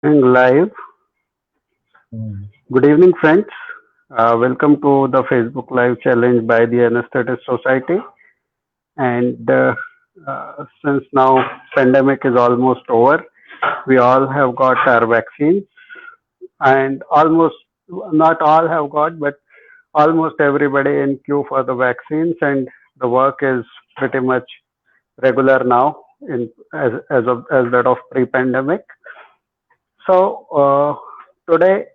Live. Mm. Good evening, friends. Welcome to the Facebook Live challenge by the Anesthetist Society. And since now pandemic is almost over, we all have got our vaccines, and almost not all have got, but almost everybody in queue for the vaccines, and the work is pretty much regular now in as that of pre-pandemic. So today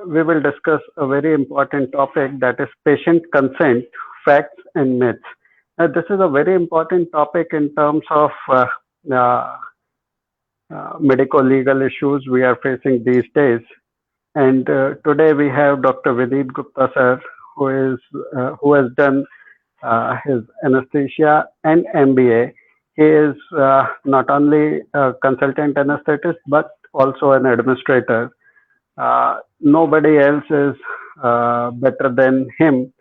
we will discuss a very important topic, that is patient consent, facts and myths. Now, this is a very important topic in terms of uh, medical legal issues we are facing these days. And today we have Dr. Vidit Gupta sir, who has done his anesthesia and MBA. He is not only a consultant anesthetist but also an administrator. Nobody else is better than him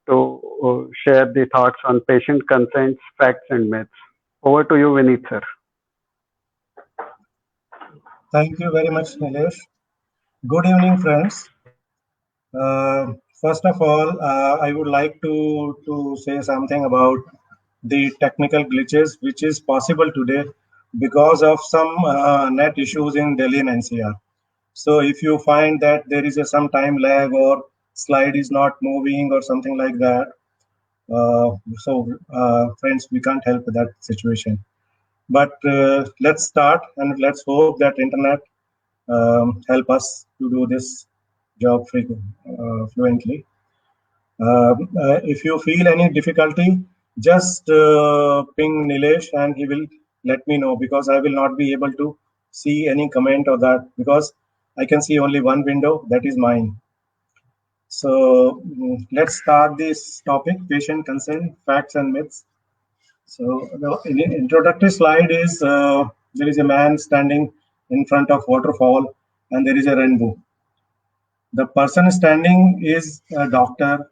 to share the thoughts on patient consents, facts, and myths. Over to you, Vineet, sir. Thank you very much, Nilesh. Good evening, friends. First of all, I would like to say something about the technical glitches which is possible today because of some net issues in Delhi and NCR. So if you find that there is some time lag or slide is not moving or something like that, friends, we can't help that situation. But let's start and let's hope that internet help us to do this job fluently. If you feel any difficulty, just ping Nilesh and he will let me know, because I will not be able to see any comment or that, because I can see only one window, that is mine. So let's start this topic: patient consent, facts and myths. So the introductory slide is there is a man standing in front of waterfall and there is a rainbow. The person standing is a doctor.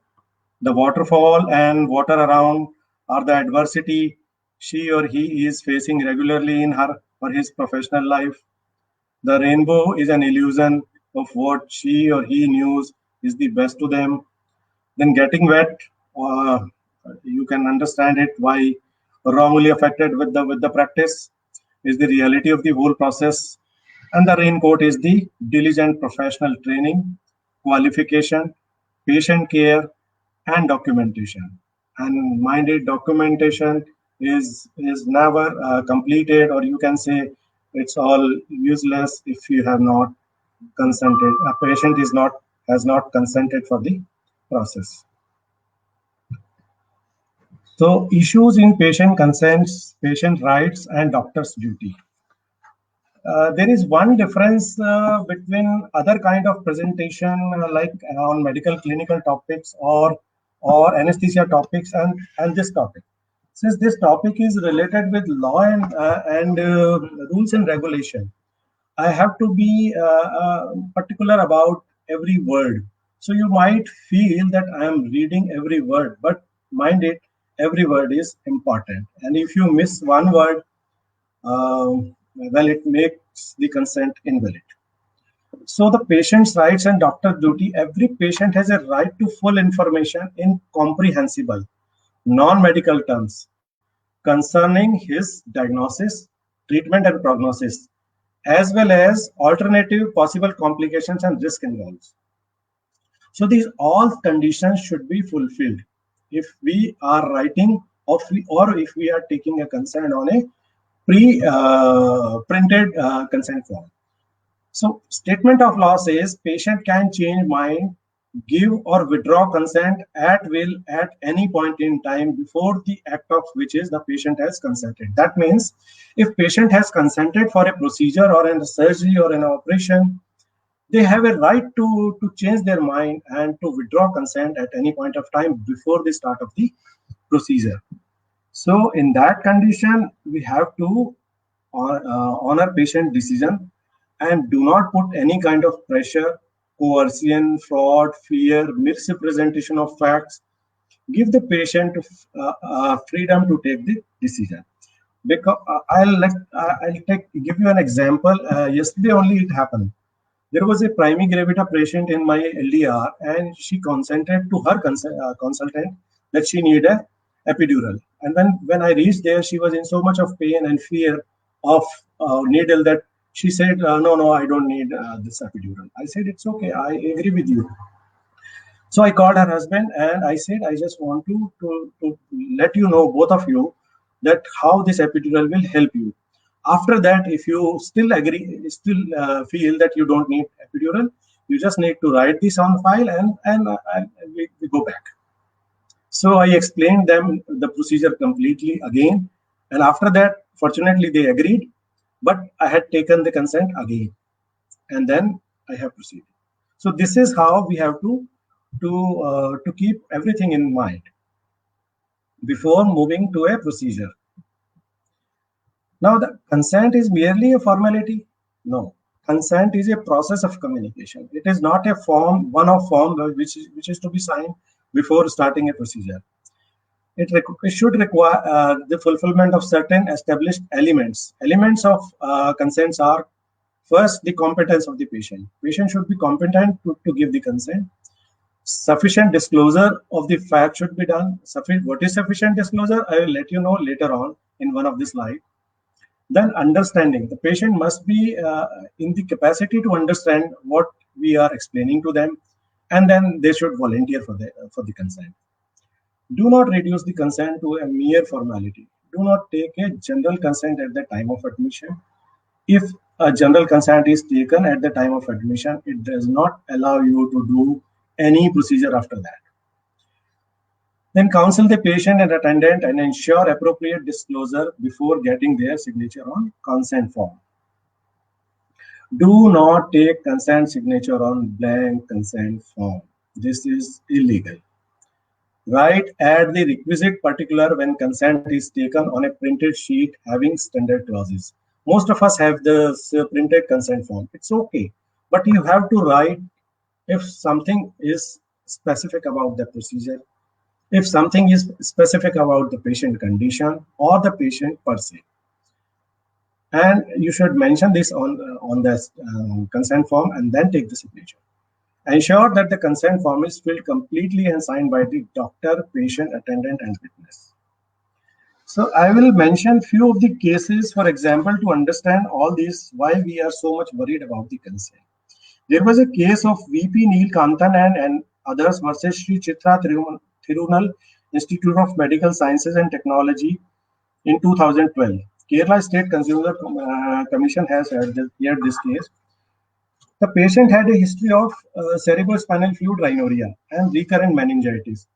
The waterfall and water around are the adversity she or he is facing regularly in her or his professional life. The rainbow is an illusion of what she or he knows is the best to them. Then getting wet, uh, you can understand it why wrongly affected with the practice is the reality of the whole process. And the raincoat is the diligent professional training, qualification, patient care, and documentation. And minded documentation is never completed, or you can say it's all useless if you have not consented. A patient is not has not consented for the process. So issues in patient consents, patient rights, and doctor's duty. There is one difference between other kind of presentation like on medical clinical topics or anesthesia topics and this topic. Since this topic is related with law and rules and regulation, I have to be particular about every word. So you might feel that I am reading every word, but mind it, every word is important. And if you miss one word, well, it makes the consent invalid. So the patient's rights and doctor duty, every patient has a right to full information in comprehensible, non-medical terms concerning his diagnosis, treatment and prognosis, as well as alternative possible complications and risk involved. So these all conditions should be fulfilled if we are writing or if we are taking a consent on a pre-printed consent form. So statement of law says patient can change mind, give or withdraw consent at will at any point in time before the act of which is the patient has consented. That means if patient has consented for a procedure or a surgery or an operation, they have a right to change their mind and to withdraw consent at any point of time before the start of the procedure. So in that condition, we have to honor patient decision and do not put any kind of pressure, coercion, fraud, fear, misrepresentation of facts. Give the patient freedom to take the decision. Because give you an example. Yesterday only it happened. There was a primary gravida patient in my LDR, and she consented to her consultant that she needed a epidural. And when I reached there, she was in so much of pain and fear of needle that she said, no, I don't need this epidural. I said, it's okay. I agree with you. So I called her husband and I said, I just want to let you know, both of you, that how this epidural will help you. After that, if you still feel that you don't need epidural, you just need to write this on file and we go back. So I explained them the procedure completely again. And after that, fortunately, they agreed, but I had taken the consent again. And then I have proceeded. So this is how we have to keep everything in mind before moving to a procedure. Now, the consent is merely a formality? No. Consent is a process of communication. It is not a one-off form which is to be signed before starting a procedure. It should require the fulfillment of certain established elements. Elements of consents are, first, the competence of the patient. Patient should be competent to give the consent. Sufficient disclosure of the fact should be done. What is sufficient disclosure? I will let you know later on in one of the slides. Then understanding. The patient must be in the capacity to understand what we are explaining to them, and then they should volunteer for the consent. Do not reduce the consent to a mere formality. Do not take a general consent at the time of admission. If a general consent is taken at the time of admission, it does not allow you to do any procedure after that. Then counsel the patient and attendant and ensure appropriate disclosure before getting their signature on consent form. Do not take consent signature on blank consent form. This is illegal. Write at the requisite particular when consent is taken on a printed sheet having standard clauses. Most of us have the printed consent form. It's okay, but you have to write if something is specific about the procedure, if something is specific about the patient condition or the patient per se. And you should mention this on the consent form and then take the signature. Ensure that the consent form is filled completely and signed by the doctor, patient, attendant, and witness. So I will mention few of the cases, for example, to understand all this, why we are so much worried about the consent. There was a case of VP Neil Kantan and others versus Sri Chitra Thirunal Institute of Medical Sciences and Technology in 2012. Kerala State Consumer Commission has heard this case. The patient had a history of cerebrospinal fluid rhinorrhea and recurrent meningitis.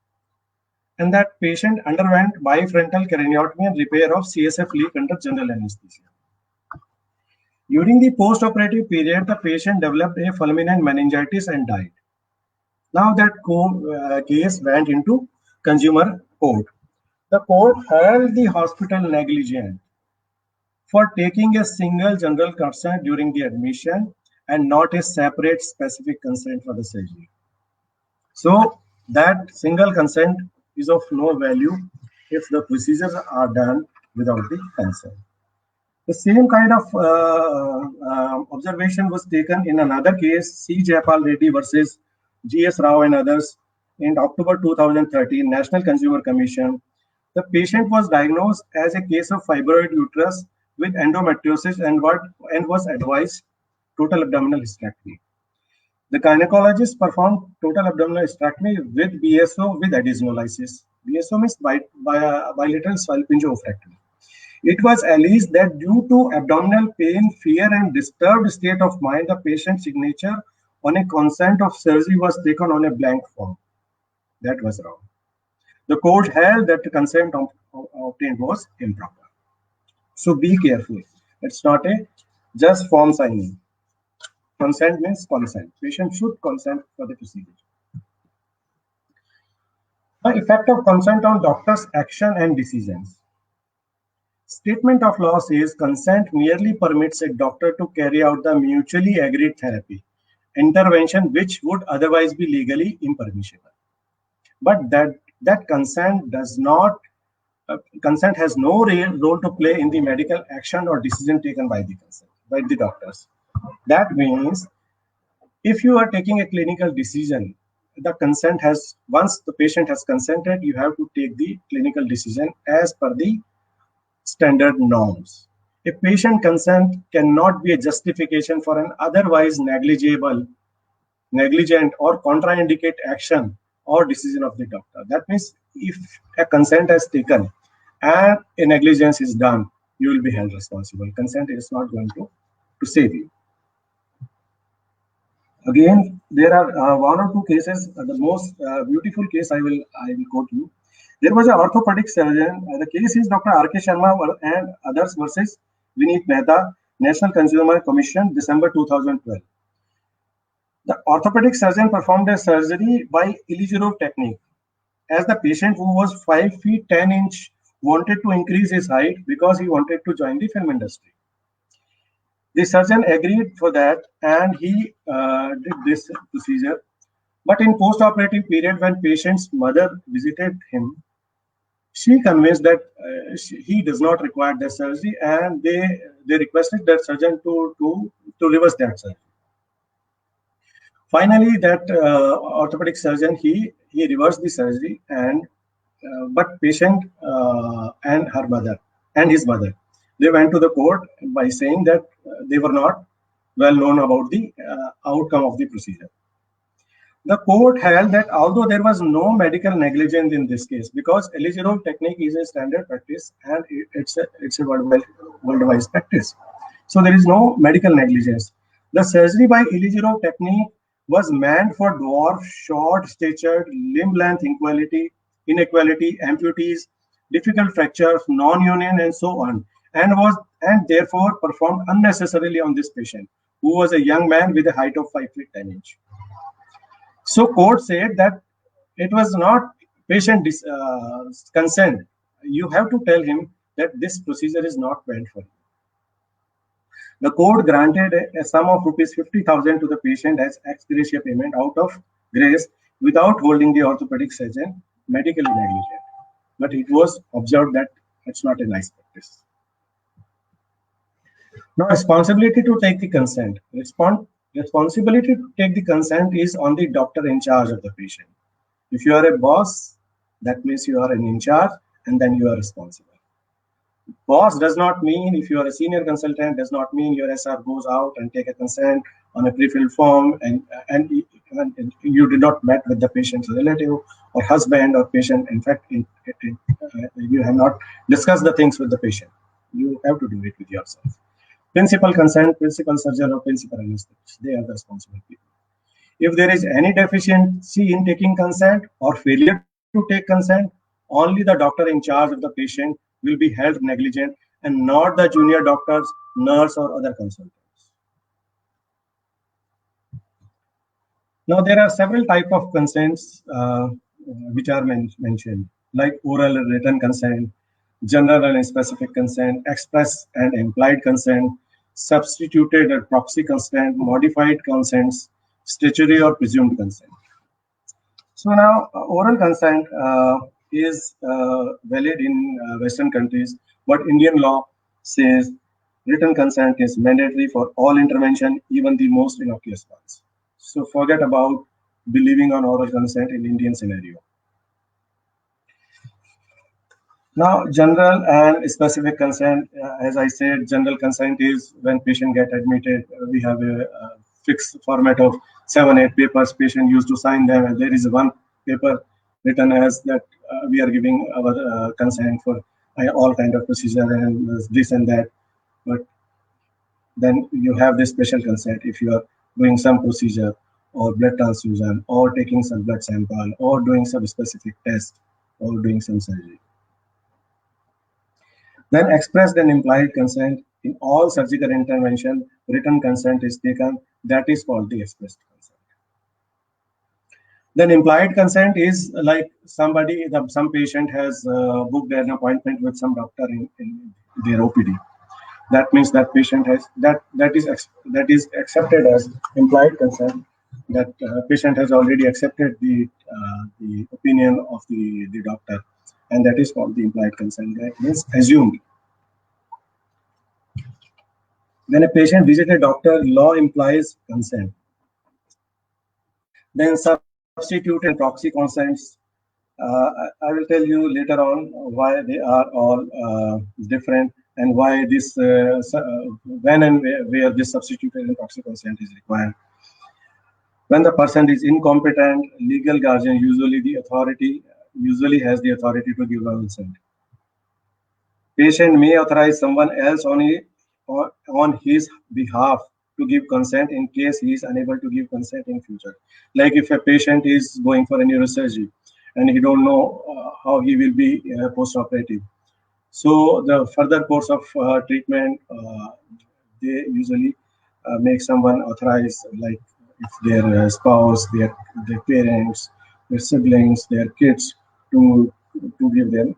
And that patient underwent bifrontal craniotomy and repair of CSF leak under general anesthesia. During the post-operative period, the patient developed a fulminant meningitis and died. Now that case went into consumer court. The court held the hospital negligent for taking a single general consent during the admission and not a separate specific consent for the surgery. So that single consent is of no value if the procedures are done without the consent. The same kind of observation was taken in another case, C. Jayapal Reddy versus G.S. Rao and others in October 2013, National Consumer Commission. The patient was diagnosed as a case of fibroid uterus with endometriosis and was advised total abdominal hysterectomy. The gynecologist performed total abdominal hysterectomy with BSO with adenolysis. BSO means bilateral salpingo-oophorectomy. It was alleged that due to abdominal pain, fear, and disturbed state of mind, the patient's signature on a consent of surgery was taken on a blank form. That was wrong. The court held that the consent obtained was improper. So be careful. It's not a just form signing. Consent means consent. Patient should consent for the procedure. The effect of consent on doctor's action and decisions. Statement of law says consent merely permits a doctor to carry out the mutually agreed therapy, intervention which would otherwise be legally impermissible. But that consent does not consent has no real role to play in the medical action or decision taken by the doctors. That means if you are taking a clinical decision, the consent has, once the patient has consented, you have to take the clinical decision as per the standard norms. A patient consent cannot be a justification for an otherwise negligent or contraindicate action or decision of the doctor. That means if a consent is taken and a negligence is done, you will be held responsible. Consent is not going to save you. Again, there are one or two cases. The most beautiful case I will quote you. There was an orthopedic surgeon. The case is Dr. R.K. Sharma and others versus Vineet Mehta, National Consumer Commission, December 2012. The orthopedic surgeon performed a surgery by Ilizarov technique, as the patient, who was 5 feet 10 inch, wanted to increase his height because he wanted to join the film industry. The surgeon agreed for that, and he did this procedure. But in post-operative period, when patient's mother visited him, she convinced that he does not require the surgery, and they requested that surgeon to reverse that surgery. Finally, that orthopedic surgeon, he reversed the surgery, and but patient and her mother and his mother, they went to the court by saying that they were not well known about the outcome of the procedure. The court held that although there was no medical negligence in this case, because Ilizarov technique is a standard practice and it's a worldwide practice, so there is no medical negligence. The surgery by Ilizarov technique was meant for dwarf, short-statured, limb length inequality, amputees, difficult fractures, non-union, and so on, and therefore performed unnecessarily on this patient, who was a young man with a height of 5 feet 10 inch. So court said that it was not patient consent. You have to tell him that this procedure is not meant for you. The court granted a sum of rupees 50,000 to the patient as ex gratia payment out of grace, without holding the orthopedic surgeon medically negligent. But it was observed that it's not a nice practice. Now, responsibility to take the consent. Responsibility to take the consent is on the doctor in charge of the patient. If you are a boss, that means you are an in charge, and then you are responsible. Boss does not mean, if you are a senior consultant, does not mean your SR goes out and take a consent on a pre-filled form and you did not met with the patient's relative or husband or patient. In fact, you have not discussed the things with the patient. You have to do it with yourself. Principal consent, principal surgeon or principal anesthetist, they are the responsible people. If there is any deficiency in taking consent or failure to take consent, only the doctor in charge of the patient will be held negligent, and not the junior doctors, nurse, or other consultants. Now, there are several types of consents which are mentioned, like oral and written consent, general and specific consent, express and implied consent, substituted and proxy consent, modified consents, statutory or presumed consent. So now, oral consent is valid in Western countries, but Indian law says written consent is mandatory for all intervention, even the most innocuous ones. So forget about believing on oral consent in Indian scenario. Now, general and specific consent, as I said, general consent is when patient get admitted, we have a fixed format of 7-8 papers patient used to sign them, and there is one paper written as that we are giving our consent for all kind of procedure and this and that. But then you have this special consent if you are doing some procedure or blood transfusion or taking some blood sample or doing some specific test or doing some surgery. Then expressed and implied consent. In all surgical intervention, written consent is taken. That is called the expressed consent. Then implied consent is like some patient has booked an appointment with some doctor in their OPD. That means that patient has that is accepted as implied consent. That patient has already accepted the opinion of the doctor, and that is called the implied consent. That means assumed. When a patient visits a doctor, law implies consent. Then substitute and proxy consents. I will tell you later on why they are all different and why this, when and where this substituted and proxy consent is required. When the person is incompetent, legal guardian usually has the authority to give consent. Patient may authorize someone else on his behalf to give consent in case he is unable to give consent in future. Like if a patient is going for a neurosurgery and he don't know how he will be post-operative. So the further course of treatment, they usually make someone authorize, like if their spouse, their parents, their siblings, their kids, to give them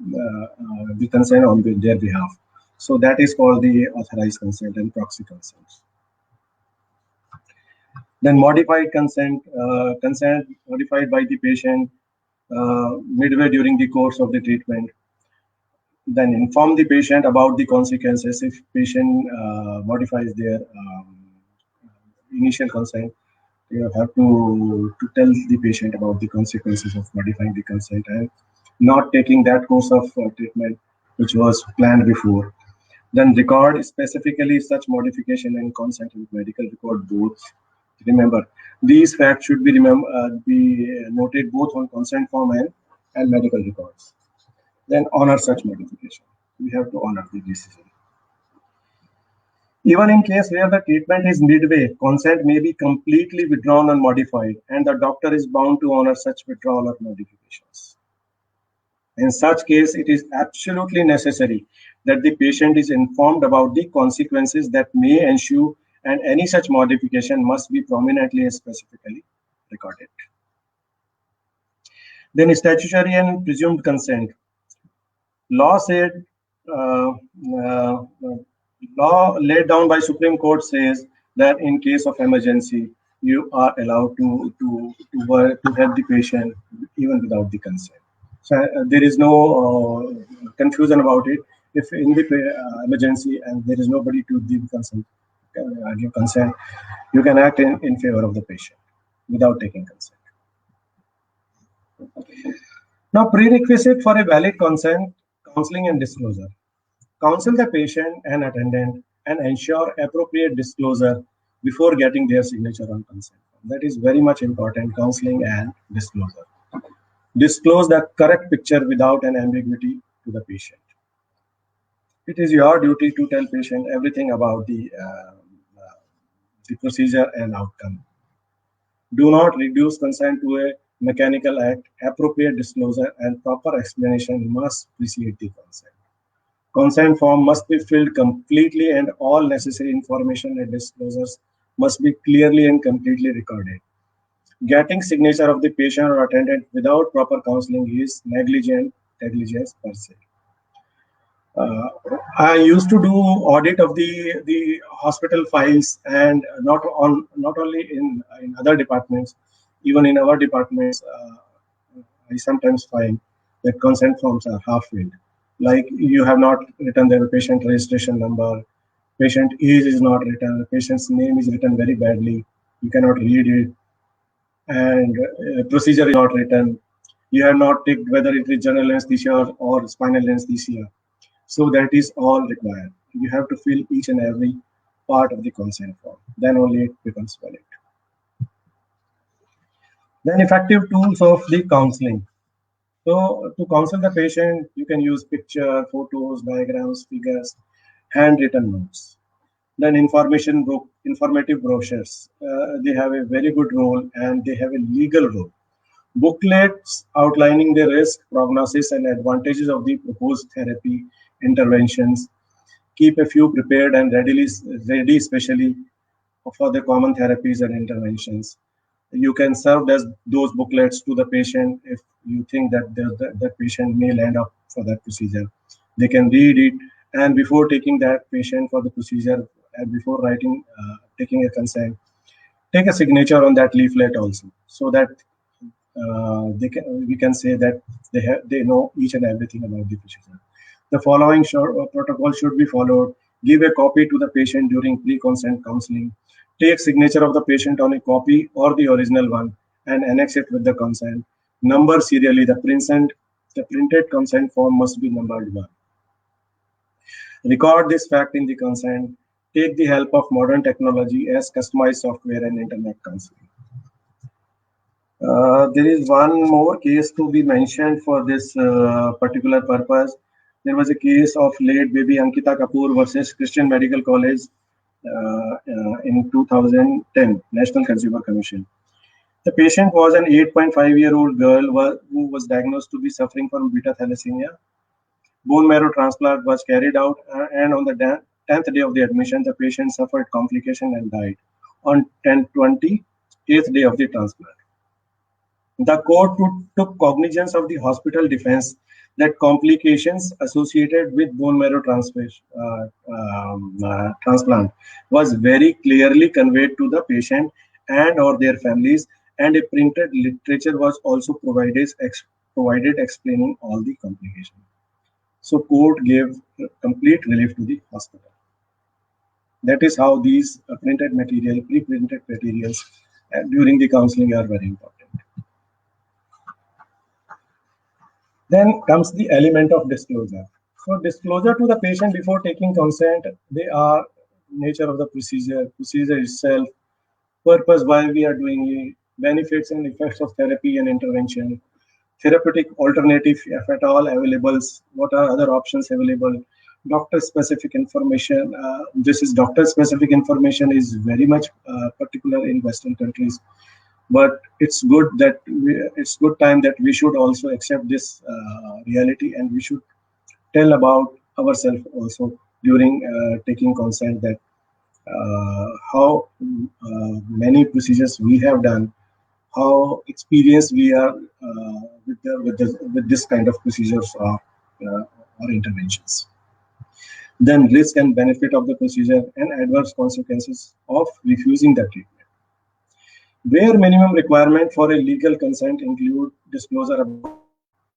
the consent on their behalf. So that is called the authorized consent and proxy consent. Then modified consent, consent modified by the patient midway during the course of the treatment. Then inform the patient about the consequences if patient modifies their initial consent. You have to tell the patient about the consequences of modifying the consent and not taking that course of treatment which was planned before. Then record specifically such modification and consent with medical record both. Remember, these facts should be noted both on consent form and medical records. Then honor such modification. We have to honor the decision. Even in case where the treatment is midway, consent may be completely withdrawn and modified, and the doctor is bound to honor such withdrawal or modifications. In such case, it is absolutely necessary that the patient is informed about the consequences that may ensue, and any such modification must be prominently and specifically recorded. Then statutory and presumed consent. Law said, law laid down by Supreme Court says that in case of emergency, you are allowed to help the patient even without the consent. So there is no confusion about it. If in the emergency and there is nobody to give consent, you can act in favor of the patient without taking consent. Now, prerequisite for a valid consent, counseling and disclosure. Counsel the patient and attendant and ensure appropriate disclosure before getting their signature on consent. That is very much important, counseling and disclosure. Disclose the correct picture without an ambiguity to the patient. It is your duty to tell patient everything about the procedure and outcome. Do not reduce consent to a mechanical act. Appropriate disclosure and proper explanation must precede the consent. Consent form must be filled completely and all necessary information and disclosures must be clearly and completely recorded. Getting signature of the patient or attendant without proper counseling is negligence per se. I used to do audit of the hospital files, and not only in other departments, even in our departments, I sometimes find that consent forms are half-filled. Like you have not written their patient registration number, patient age is not written, patient's name is written very badly, you cannot read it, and procedure is not written. You have not ticked whether it is general anesthesia or spinal anesthesia. So that is all required. You have to fill each and every part of the consent form. Then only it becomes valid. Then effective tools of the counseling. So to counsel the patient, you can use picture, photos, diagrams, figures, handwritten notes. Then informative brochures. They have a very good role and they have a legal role. Booklets outlining the risk, prognosis, and advantages of the proposed therapy interventions. Keep a few prepared and ready, especially for the common therapies and interventions. You can serve those booklets to the patient if you think that that patient may land up for that procedure. They can read it, and before taking that patient for the procedure and before taking a consent, take a signature on that leaflet also, so that we can say that they know each and everything about the procedure. The following protocol should be followed. Give a copy to the patient during pre-consent counseling. Take signature of the patient on a copy or the original one and annex it with the consent. Number serially the printed consent form must be numbered 1. Record this fact in the consent. Take the help of modern technology as customized software and internet counseling. There is one more case to be mentioned for this particular purpose. There was a case of late baby Ankita Kapoor versus Christian Medical College in 2010, National Consumer Commission. The patient was an 8.5-year-old girl who was diagnosed to be suffering from beta thalassemia. Bone marrow transplant was carried out, and on the 10th day of the admission, the patient suffered complication and died on 28th day of the transplant. The court took cognizance of the hospital defense that complications associated with bone marrow transplant was very clearly conveyed to the patient and or their families, and a printed literature was also provided explaining all the complications. So court gave complete relief to the hospital. That is how these pre-printed materials during the counseling are very important. Then comes the element of disclosure. So disclosure to the patient before taking consent, they are nature of the procedure itself, purpose why we are doing it, benefits and effects of therapy and intervention, therapeutic alternative if at all available, what are other options available, doctor-specific information. This is doctor-specific information is very much particular in Western countries. But it's good time that we should also accept this reality, and we should tell about ourselves also during taking consent that how many procedures we have done, how experienced we are with this kind of procedures or interventions. Then risk and benefit of the procedure and adverse consequences of refusing the treatment. Bare minimum requirement for a legal consent include disclosure about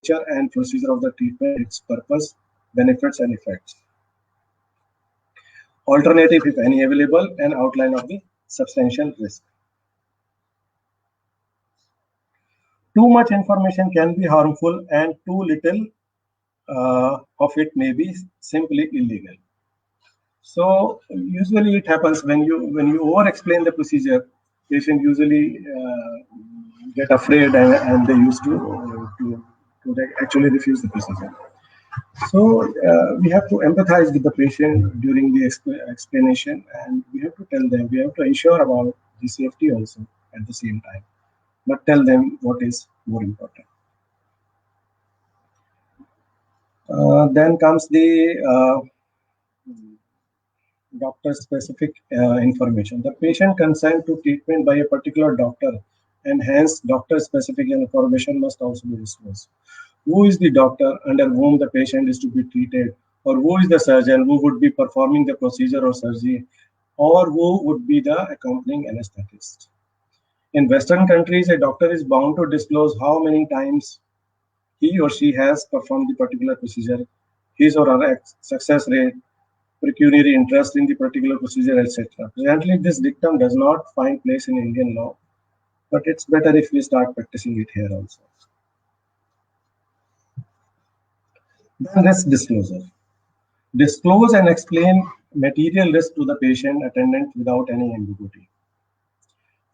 nature and procedure of the treatment, its purpose, benefits and effects. Alternative, if any available, and outline of the substantial risk. Too much information can be harmful, and too little of it may be simply illegal. So usually it happens when you over-explain the procedure, patient usually get afraid and they used to actually refuse the procedure. So we have to empathize with the patient during the explanation, and we have to tell them, we have to ensure about the safety also at the same time, but tell them what is more important. Then comes the doctor-specific information. The patient consent to treatment by a particular doctor, and hence doctor-specific information must also be disclosed. Who is the doctor under whom the patient is to be treated, or who is the surgeon who would be performing the procedure or surgery, or who would be the accompanying anesthetist. In Western countries, a doctor is bound to disclose how many times he or she has performed the particular procedure, his or her success rate, pecuniary interest in the particular procedure, etc. Presently, this dictum does not find place in Indian law, but it's better if we start practicing it here also. Then risk disclosure. Disclose and explain material risk to the patient attendant without any ambiguity.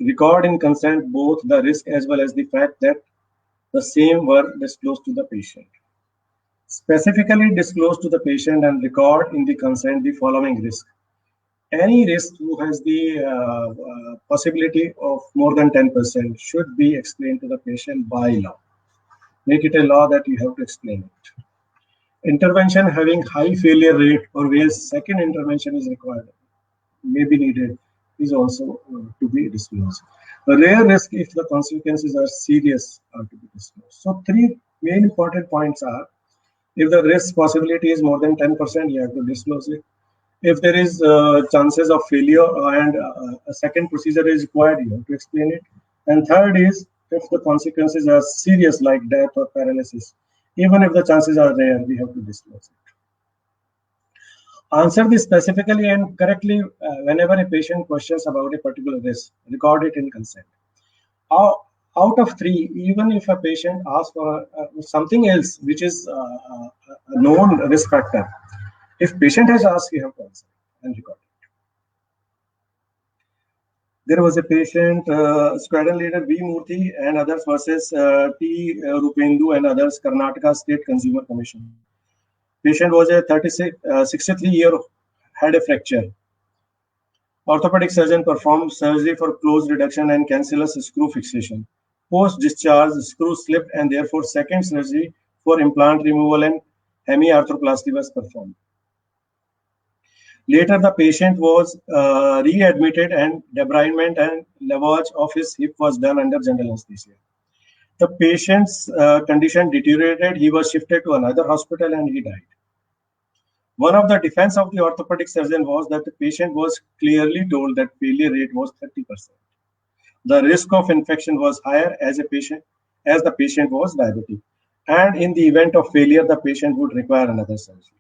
Record in consent both the risk as well as the fact that the same were disclosed to the patient. Specifically disclose to the patient and record in the consent the following risk. Any risk who has the possibility of more than 10% should be explained to the patient by law. Make it a law that you have to explain it. Intervention having high failure rate or where second intervention is required, may be needed, is also to be disclosed. A rare risk if the consequences are serious are to be disclosed. So three main important points are, if the risk possibility is more than 10%, you have to disclose it. If there is chances of failure and a second procedure is required, you have to explain it. And third is, if the consequences are serious like death or paralysis, even if the chances are rare, we have to disclose it. Answer this specifically and correctly whenever a patient questions about a particular risk. Record it in consent. Out of three, even if a patient asks for something else which is a known risk factor, if patient has asked, you have to answer and record it. There was a patient, squadron leader V. Murthy and others versus T. Rupendu and others, Karnataka State Consumer Commission. Patient was a 63-year-old, had a fracture. Orthopedic surgeon performed surgery for close reduction and cancellous screw fixation. Post-discharge, screw slipped and therefore second surgery for implant removal and hemiarthroplasty was performed. Later, the patient was readmitted and debridement and lavage of his hip was done under general anesthesia. The patient's condition deteriorated. He was shifted to another hospital and he died. One of the defense of the orthopedic surgeon was that the patient was clearly told that failure rate was 30%. The risk of infection was higher as the patient was diabetic. And in the event of failure, the patient would require another surgery.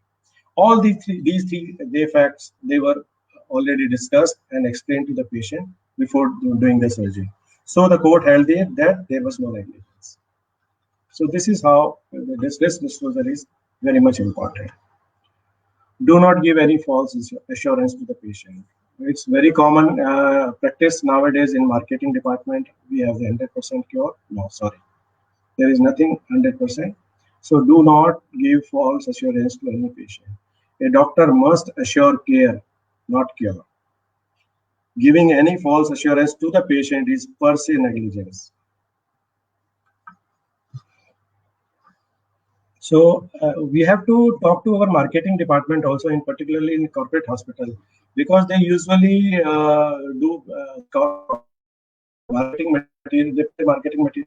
All these three facts, they were already discussed and explained to the patient before doing the surgery. So the court held that there was no negligence. So this is how this risk disclosure is very much important. Do not give any false assurance to the patient. It's very common practice nowadays in marketing department. We have the 100% cure. No, sorry. There is nothing 100%. So do not give false assurance to any patient. A doctor must assure care, not cure. Giving any false assurance to the patient is per se negligence. So we have to talk to our marketing department also, in particularly in corporate hospital, because they usually do marketing material,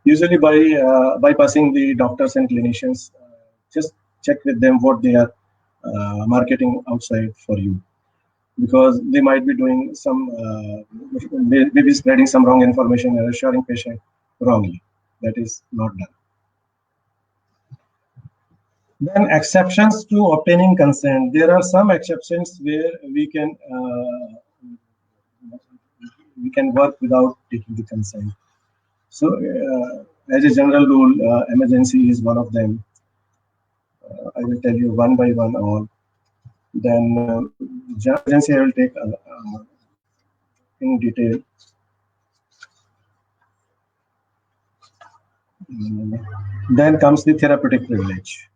usually by bypassing the doctors and clinicians. Just check with them what they are marketing outside for you, because they might be doing some, maybe spreading some wrong information or assuring patient wrongly. That is not done. Then exceptions to obtaining consent. There are some exceptions where we can work without taking the consent. So as a general rule, emergency is one of them. I will tell you one by one all. Then emergency I will take in detail. Then comes the therapeutic privilege.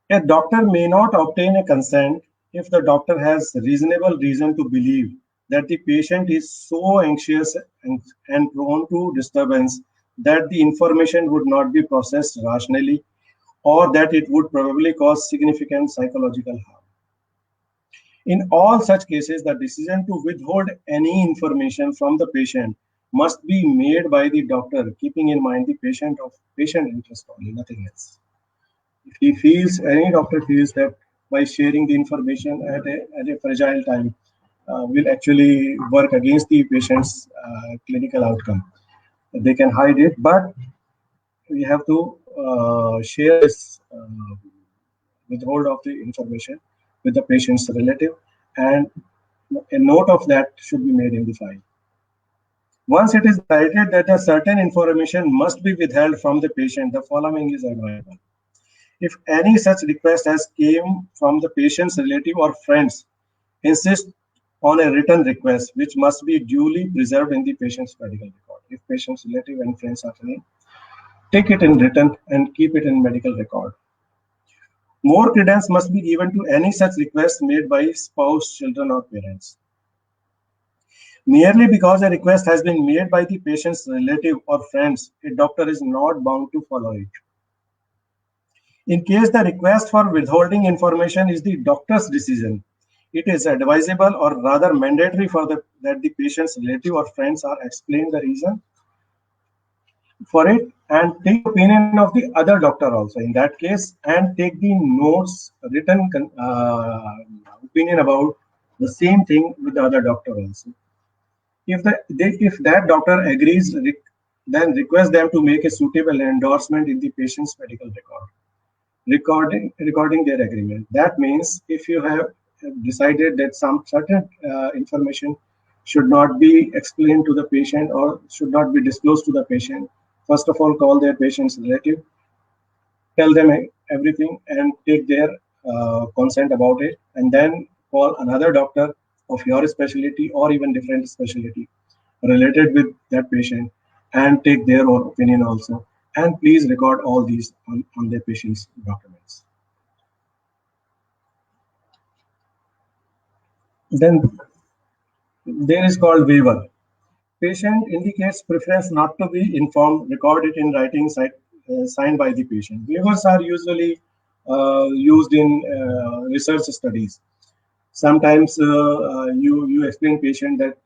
A doctor may not obtain a consent if the doctor has reasonable reason to believe that the patient is so anxious and prone to disturbance that the information would not be processed rationally, or that it would probably cause significant psychological harm. In all such cases, the decision to withhold any information from the patient must be made by the doctor, keeping in mind the patient interest only, nothing else. If he feels, any doctor feels that by sharing the information at a fragile time will actually work against the patient's clinical outcome, they can hide it, but we have to share this withhold of the information with the patient's relative, and a note of that should be made in the file. Once it is decided that a certain information must be withheld from the patient, the following is advisable. If any such request has came from the patient's relative or friends, insist on a written request which must be duly preserved in the patient's medical record. If patient's relative and friends are coming, take it in written and keep it in medical record. More credence must be given to any such request made by spouse, children, or parents. Merely because a request has been made by the patient's relative or friends, a doctor is not bound to follow it. In case the request for withholding information is the doctor's decision, it is advisable or rather mandatory that the patient's relative or friends are explained the reason for it and take opinion of the other doctor also in that case, and take the notes, written opinion about the same thing with the other doctor also. If that doctor agrees, then request them to make a suitable endorsement in the patient's medical record, recording their agreement. That means if you have decided that some certain information should not be explained to the patient or should not be disclosed to the patient, first of all, call their patient's relative, tell them everything and take their consent about it, and then call another doctor of your specialty or even different specialty related with that patient and take their own opinion also. And please record all these on their patient's documents. Then there is called waiver. Patient indicates preference not to be informed, record it in writing, signed by the patient. Waivers are usually used in research studies. Sometimes you explain patient that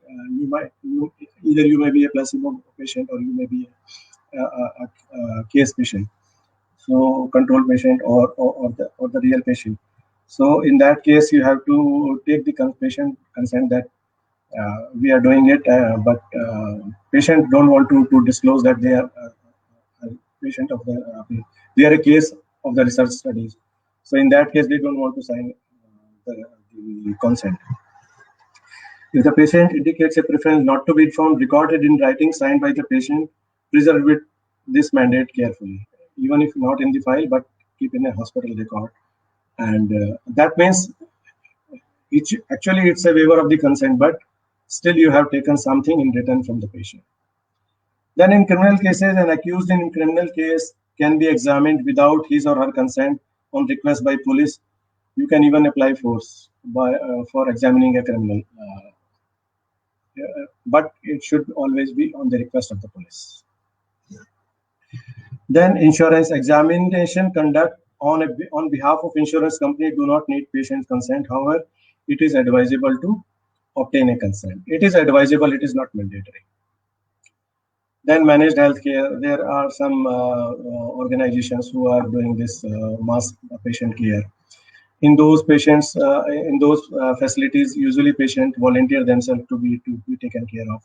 either you may be a placebo patient or you may be a case patient, so control patient or the real patient. So in that case, you have to take the patient consent that we are doing it, but patient don't want to disclose that they are a patient of they are a case of the research studies. So in that case, they don't want to sign the consent. If the patient indicates a preference not to be informed, recorded in writing, signed by the patient, preserve this mandate carefully, even if not in the file, but keep in a hospital record. And that means it's a waiver of the consent, but still you have taken something in return from the patient. Then in criminal cases, an accused in criminal case can be examined without his or her consent on request by police. You can even apply force for examining a criminal, but it should always be on the request of the police. Then insurance examination conduct on behalf of insurance company do not need patient consent. However, it is advisable to obtain a consent. It is advisable, it is not mandatory. Then managed healthcare, there are some organizations who are doing this mass patient care. In those patients, in those facilities, usually patients volunteer themselves to be taken care of.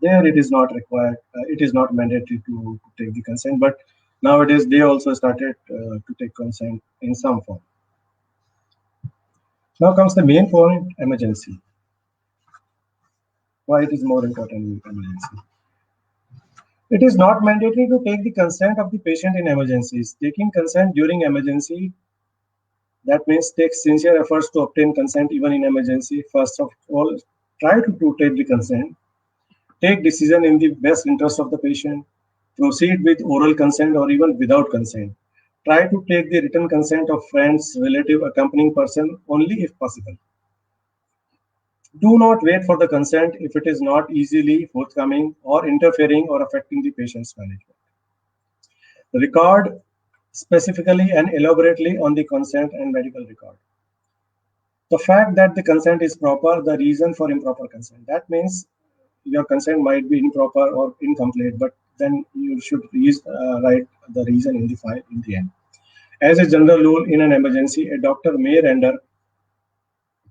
There it is not required, it is not mandatory to take the consent, but nowadays they also started to take consent in some form. Now comes the main point, emergency. Why it is more important in emergency? It is not mandatory to take the consent of the patient in emergencies. Taking consent during emergency, that means take sincere efforts to obtain consent even in emergency. First of all, try to take the consent. Take decision in the best interest of the patient. Proceed with oral consent or even without consent. Try to take the written consent of friends, relative, accompanying person only if possible. Do not wait for the consent if it is not easily forthcoming or interfering or affecting the patient's management. Record specifically and elaborately on the consent and medical record. The fact that the consent is proper, the reason for improper consent. That means your consent might be improper or incomplete, but then you should write the reason in the file in the end. As a general rule, in an emergency, a doctor may render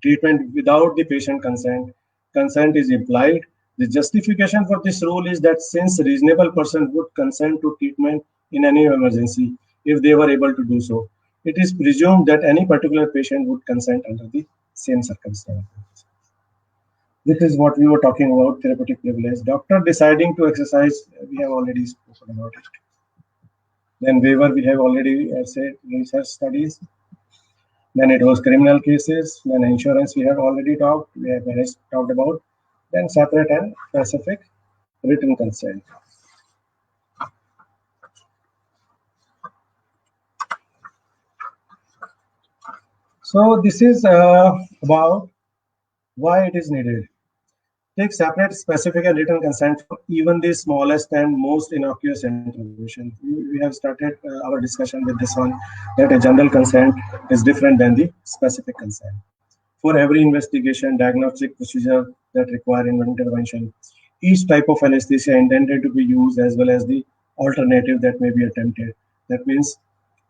treatment without the patient consent. Consent is implied. The justification for this rule is that since a reasonable person would consent to treatment in any emergency if they were able to do so, it is presumed that any particular patient would consent under the same circumstances. This is what we were talking about, therapeutic privilege. Doctor deciding to exercise, we have already spoken about it. Then waiver, we have already said, research studies. Then it was criminal cases. Then insurance, we have already talked. We have talked about. Then separate and specific written consent. So this is about why it is needed. Take separate, specific, and written consent for even the smallest and most innocuous intervention. We have started our discussion with this one, that a general consent is different than the specific consent. For every investigation, diagnostic procedure that require intervention, each type of anesthesia intended to be used as well as the alternative that may be attempted. That means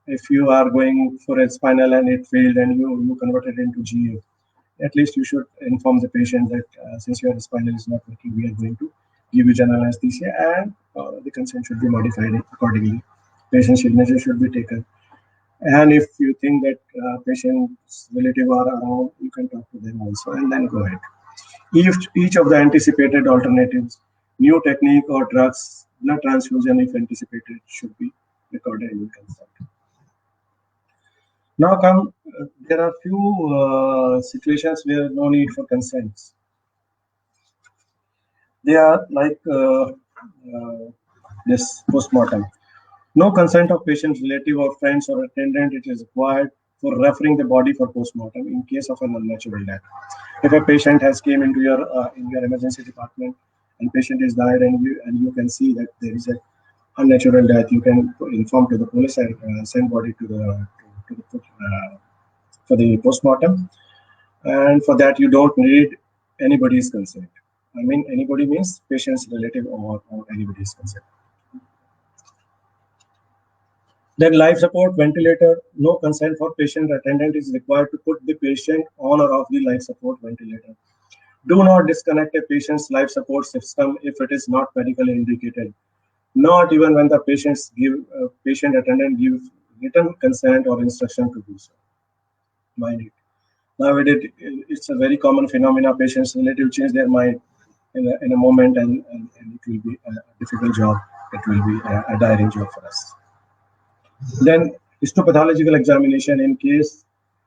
if you are going for a spinal and it failed and you convert it into GA, at least you should inform the patient that since your spinal is not working, we are going to give you general anesthesia, and the consent should be modified accordingly. Patient signature should be taken. And if you think that patient's relative are around, you can talk to them also and then go ahead. Each of the anticipated alternatives, new technique or drugs, blood transfusion if anticipated, should be recorded in consent. Now there are few situations where no need for consents. They are like this postmortem. No consent of patient's relative or friends or attendant it is required for referring the body for postmortem in case of an unnatural death. If a patient has came into your in your emergency department and patient is died and you can see that there is a unnatural death, you can inform to the police and send body to the for the postmortem. And for that you don't need anybody's consent. I mean, anybody means patient's relative or anybody's consent. Then life support ventilator, no consent for patient attendant is required to put the patient on or off the life support ventilator. Do not disconnect a patient's life support system if it is not medically indicated. Not even when the patient attendant gives written consent or instruction to do so. Mind it. Nowadays, it's a very common phenomena. Patients' relative change their mind in a moment, and it will be a difficult job. It will be a tiring job for us. Then histopathological examination. In case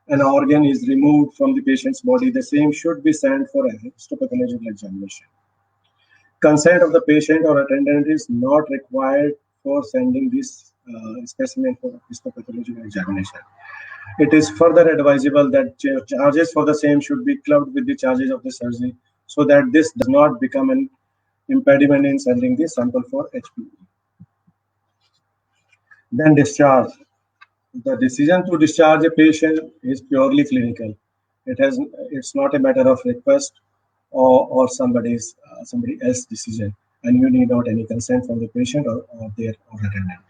an organ is removed from the patient's body, the same should be sent for a histopathological examination. Consent of the patient or attendant is not required for sending this specimen for histopathological examination. It is further advisable that charges for the same should be clubbed with the charges of the surgery so that this does not become an impediment in sending the sample for HPE. Then discharge. The decision to discharge a patient is purely clinical. It's not a matter of request or somebody else's decision, and you need not any consent from the patient or their attendant.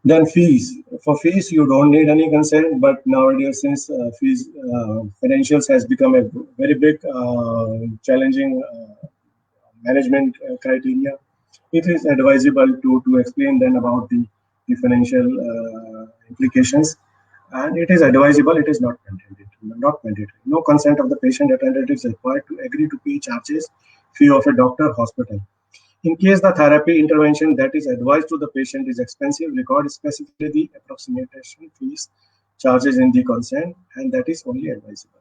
Then fees. For fees, you don't need any consent, but nowadays, since fees financials has become a very big challenging management criteria, it is advisable to explain then about the financial implications, and it is advisable. It is not mandatory. No consent of the patient attendant is required to agree to pay charges fee of a doctor or hospital. In case the therapy intervention that is advised to the patient is expensive, record specifically the approximation fees charges in the consent, and that is only advisable.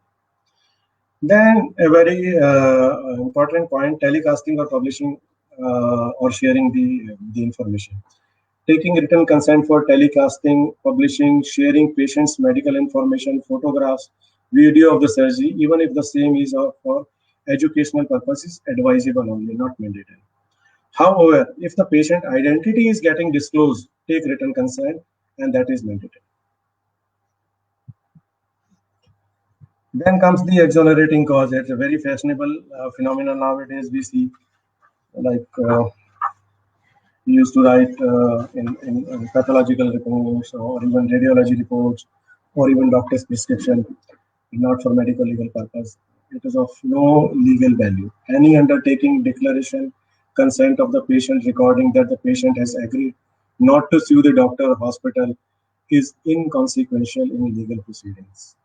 Then a very important point: telecasting or publishing or sharing the information. Taking written consent for telecasting, publishing, sharing patient's medical information, photographs, video of the surgery, even if the same is for educational purposes, advisable only, not mandatory. However, if the patient identity is getting disclosed, take written consent, and that is mandatory. Then comes the exonerating cause. It's a very fashionable phenomenon nowadays. We see, like we used to write in pathological reports or even radiology reports or even doctor's prescription, not for medical legal purpose. It is of no legal value. Any undertaking, declaration, consent of the patient recording that the patient has agreed not to sue the doctor or hospital is inconsequential in legal proceedings.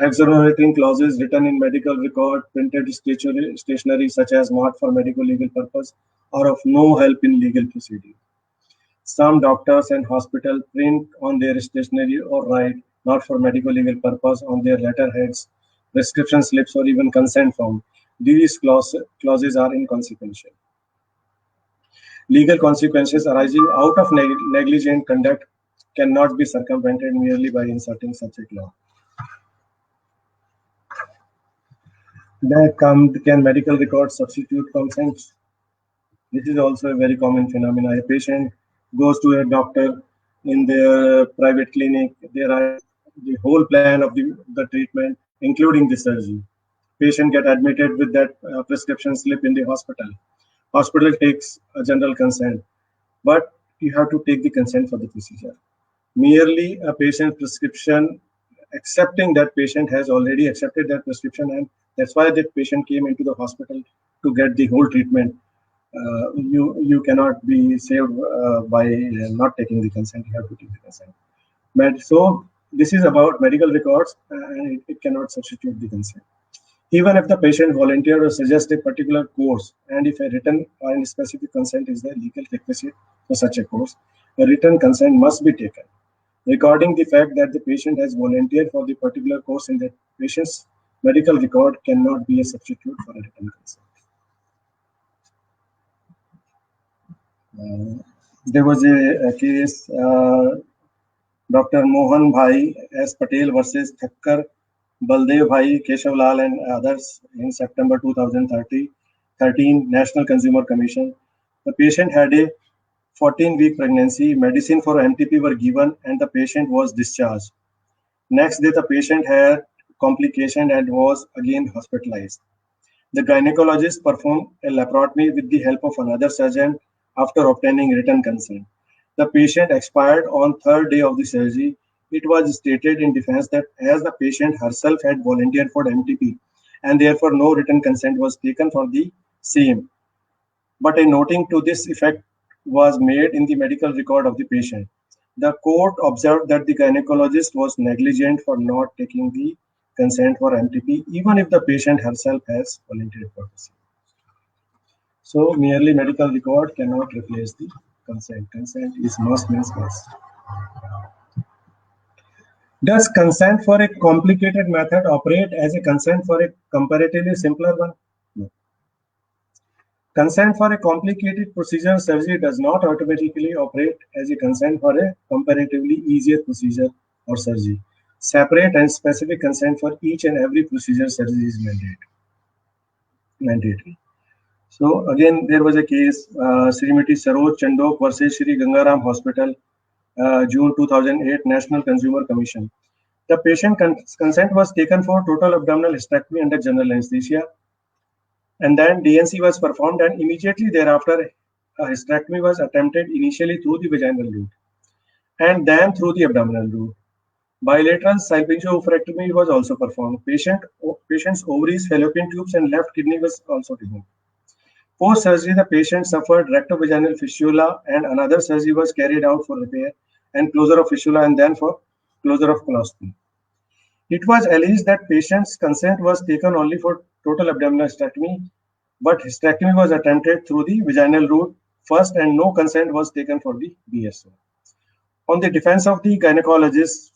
Exonerating clauses written in medical record, printed stationery such as not for medical legal purpose are of no help in legal proceeding. Some doctors and hospitals print on their stationery or write not for medical legal purpose on their letterheads, prescription slips, or even consent form. These clauses are inconsequential. Legal consequences arising out of negligent conduct cannot be circumvented merely by inserting such a clause. Can medical records substitute consent? This is also a very common phenomenon. A patient goes to a doctor in their private clinic. They write the whole plan of the treatment, including the surgery. Patient get admitted with that prescription slip in the hospital. Hospital takes a general consent, but you have to take the consent for the procedure. Merely a patient prescription accepting that patient has already accepted that prescription, and that's why that patient came into the hospital to get the whole treatment. You cannot be saved by not taking the consent. You have to take the consent. But so this is about medical records, and it cannot substitute the consent. Even if the patient volunteered or suggests a particular course, and if a written and specific consent is the legal requisite for such a course, a written consent must be taken. Recording the fact that the patient has volunteered for the particular course in the patient's medical record cannot be a substitute for a written consent. There was a case, Dr. Mohan Bhai S. Patel versus Thakkar, Baldev Bhai, Keshav Lal, and others in September 2013 National Consumer Commission. The patient had a 14-week pregnancy. Medicine for MTP were given, and the patient was discharged. Next day, the patient had complication and was again hospitalized. The gynecologist performed a laparotomy with the help of another surgeon after obtaining written consent. The patient expired on third day of the surgery. It was stated in defense that as the patient herself had volunteered for MTP and therefore no written consent was taken for the same. But a noting to this effect was made in the medical record of the patient. The court observed that the gynecologist was negligent for not taking the consent for MTP, even if the patient herself has volunteered for the same. So merely medical record cannot replace the consent. Consent is must means must. Does consent for a complicated method operate as a consent for a comparatively simpler one? No. Consent for a complicated procedure surgery does not automatically operate as a consent for a comparatively easier procedure or surgery. Separate and specific consent for each and every procedure surgery is mandatory. So again, there was a case, Srimati Saroj Chandok versus Shri Gangaram Hospital, June 2008, National Consumer Commission. The patient consent was taken for total abdominal hysterectomy under general anesthesia, and then DNC was performed, and immediately thereafter, a hysterectomy was attempted initially through the vaginal route, and then through the abdominal route. Bilateral salpingo-oophorectomy was also performed. Patient's ovaries, fallopian tubes, and left kidney was also removed. Post-surgery, the patient suffered rectovaginal fistula, and another surgery was carried out for repair and closure of fistula, and then for closure of colostomy. It was alleged that patient's consent was taken only for total abdominal hysterectomy, but hysterectomy was attempted through the vaginal route first, and no consent was taken for the BSO. On the defense of the gynecologist,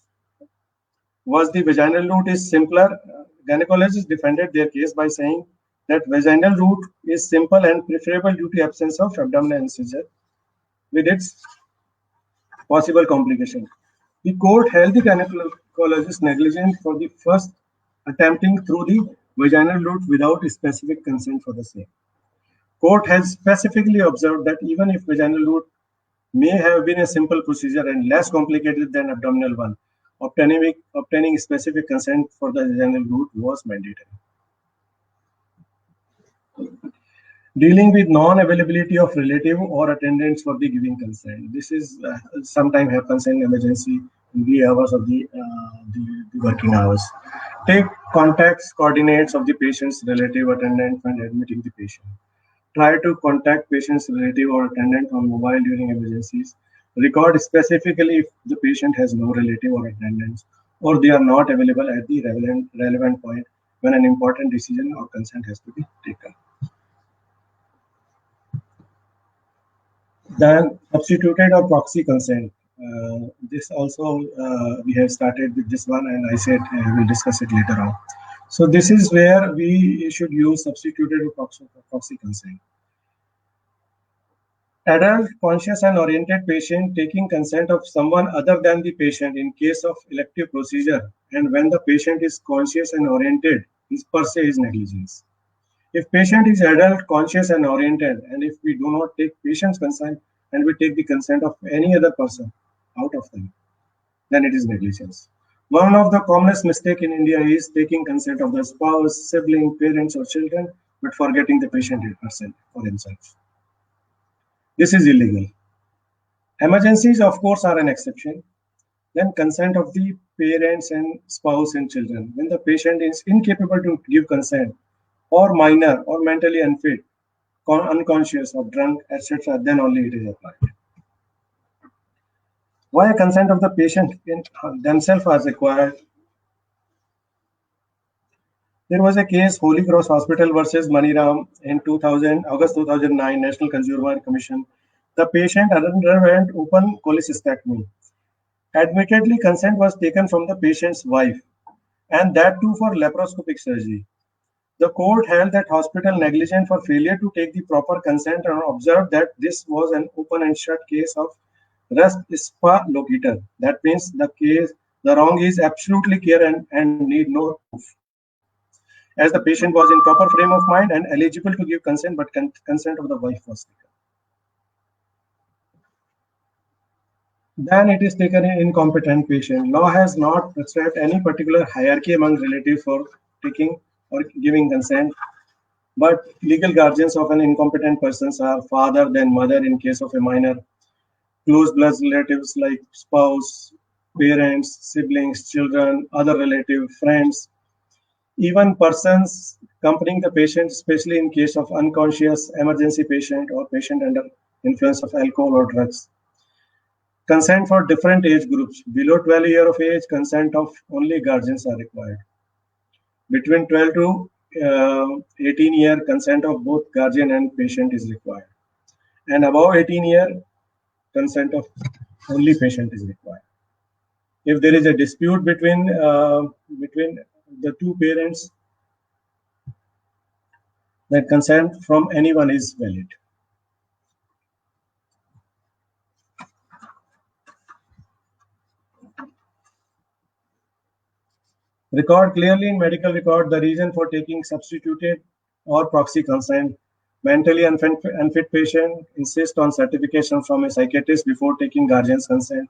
was the vaginal route is simpler. Gynecologists defended their case by saying that vaginal route is simple and preferable due to absence of abdominal incision with its possible complication. The court held the gynecologist negligent for the first attempting through the vaginal route without specific consent for the same. Court has specifically observed that even if vaginal route may have been a simple procedure and less complicated than abdominal one, obtaining specific consent for the vaginal route was mandatory. Dealing with non-availability of relative or attendants for the giving consent. This is sometimes happens in emergency in the hours of the working hours. Take contacts, coordinates of the patient's relative attendant when admitting the patient. Try to contact patient's relative or attendant on mobile during emergencies. Record specifically if the patient has no relative or attendants, or they are not available at the relevant point when an important decision or consent has to be taken. Then substituted or proxy consent. This also we have started with this one, and I said we'll discuss it later on. So this is where we should use substituted or proxy consent. Adult, conscious and oriented patient taking consent of someone other than the patient in case of elective procedure, and when the patient is conscious and oriented, is per se is negligence. If patient is adult, conscious and oriented, and if we do not take patient's consent and we take the consent of any other person out of them, then it is negligence. One of the commonest mistakes in India is taking consent of the spouse, sibling, parents, or children, but forgetting the patient herself or himself. This is illegal. Emergencies, of course, are an exception. Then consent of the parents and spouse and children. When the patient is incapable to give consent, or minor or mentally unfit, unconscious or drunk, etc., then only it is applied. Why consent of the patient in themselves was required? There was a case, Holy Cross Hospital versus Maniram in August 2009, National Consumer Commission. The patient underwent open cholecystectomy. Admittedly, consent was taken from the patient's wife, and that too for laparoscopic surgery. The court held that hospital negligent for failure to take the proper consent and observed that this was an open and shut case of res ispa loquitur. That means the wrong is absolutely clear and need no proof. As the patient was in proper frame of mind and eligible to give consent, but consent of the wife was taken. Then it is taken an incompetent patient. Law has not prescribed any particular hierarchy among relatives for taking or giving consent, but legal guardians of an incompetent person are father then mother in case of a minor, close blood relatives like spouse, parents, siblings, children, other relatives, friends, even persons accompanying the patient, especially in case of unconscious emergency patient or patient under influence of alcohol or drugs. Consent for different age groups. Below 12 years of age, consent of only guardians are required. Between 12 to 18 year, consent of both guardian and patient is required. And above 18 year, consent of only patient is required. If there is a dispute between the two parents, then consent from anyone is valid. Record clearly in medical record the reason for taking substituted or proxy consent. Mentally unfit patient insist on certification from a psychiatrist before taking guardian's consent.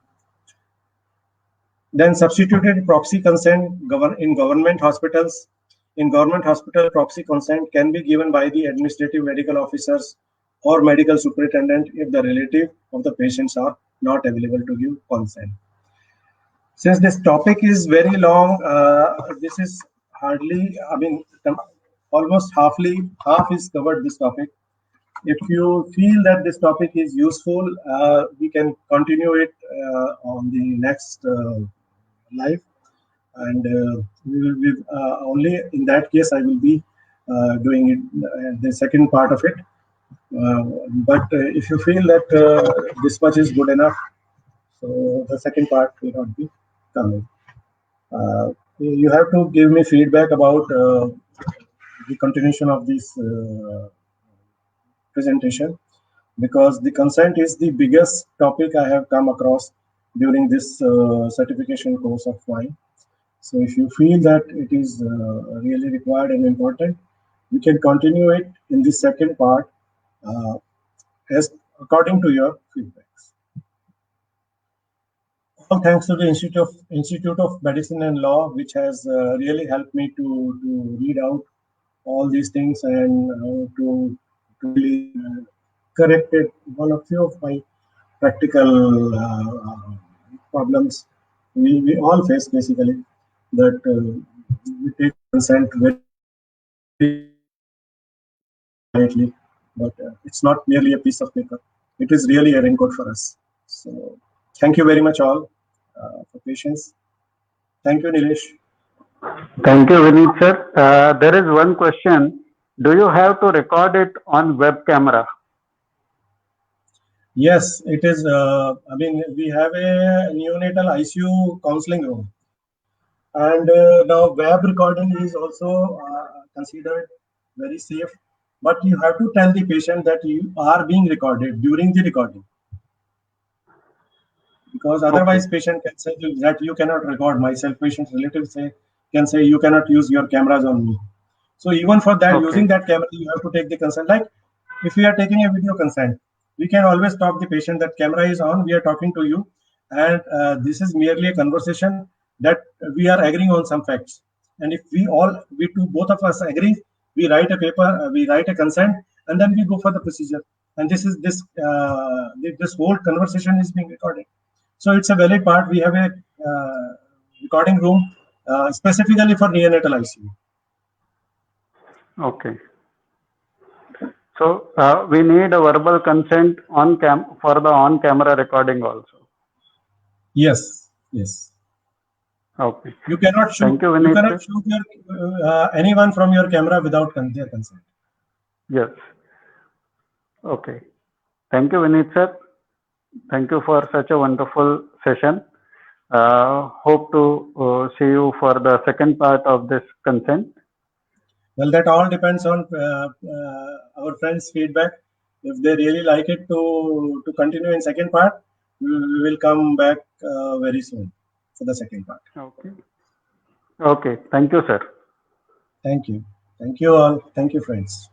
Then substituted proxy consent in government hospitals. In government hospital, proxy consent can be given by the administrative medical officers or medical superintendent if the relative of the patients are not available to give consent. Since this topic is very long, this is hardly, almost half is covered this topic. If you feel that this topic is useful, we can continue it on the next live, and we will be only in that case I will be doing it the second part of it. But if you feel that this much is good enough, so the second part will not be coming. You have to give me feedback about the continuation of this presentation, because the consent is the biggest topic I have come across during this certification course of mine. So if you feel that it is really required and important, we can continue it in the second part as according to your feedbacks. All thanks to the Institute of Medicine and Law, which has really helped me to read out all these things and to really corrected one or few of my practical problems we all face, basically, that we take consent very lightly, but it's not merely a piece of paper. It is really a raincoat for us. So thank you very much all for patience. Thank you, Nilesh. Thank you, Vineet sir. There is one question. Do you have to record it on web camera? Yes, it is. We have a neonatal ICU counseling room, and now web recording is also considered very safe. But you have to tell the patient that you are being recorded during the recording, because otherwise patient can say that you cannot record myself. Patient's relatives can say you cannot use your cameras on me. So even for that, using that camera, you have to take the consent. Like if we are taking a video consent, we can always stop the patient that camera is on, we are talking to you, and this is merely a conversation that we are agreeing on some facts. And if both of us agree, we write a paper, we write a consent, and then we go for the procedure. And this whole conversation is being recorded. So it's a valid part. We have a recording room specifically for neonatal ICU. Okay. So we need a verbal consent for the on-camera recording also. Yes. Yes. Okay. You cannot shoot. Thank you, You Vineet. cannot shoot anyone from your camera without their consent. Yes. Okay. Thank you, Vineet sir. Thank you for such a wonderful session. Hope to see you for the second part of this consent. Well, that all depends on our friends' feedback. If they really like it to continue in second part, we will come back very soon for the second part. Okay. Okay. Thank you, sir. Thank you. Thank you all. Thank you, friends.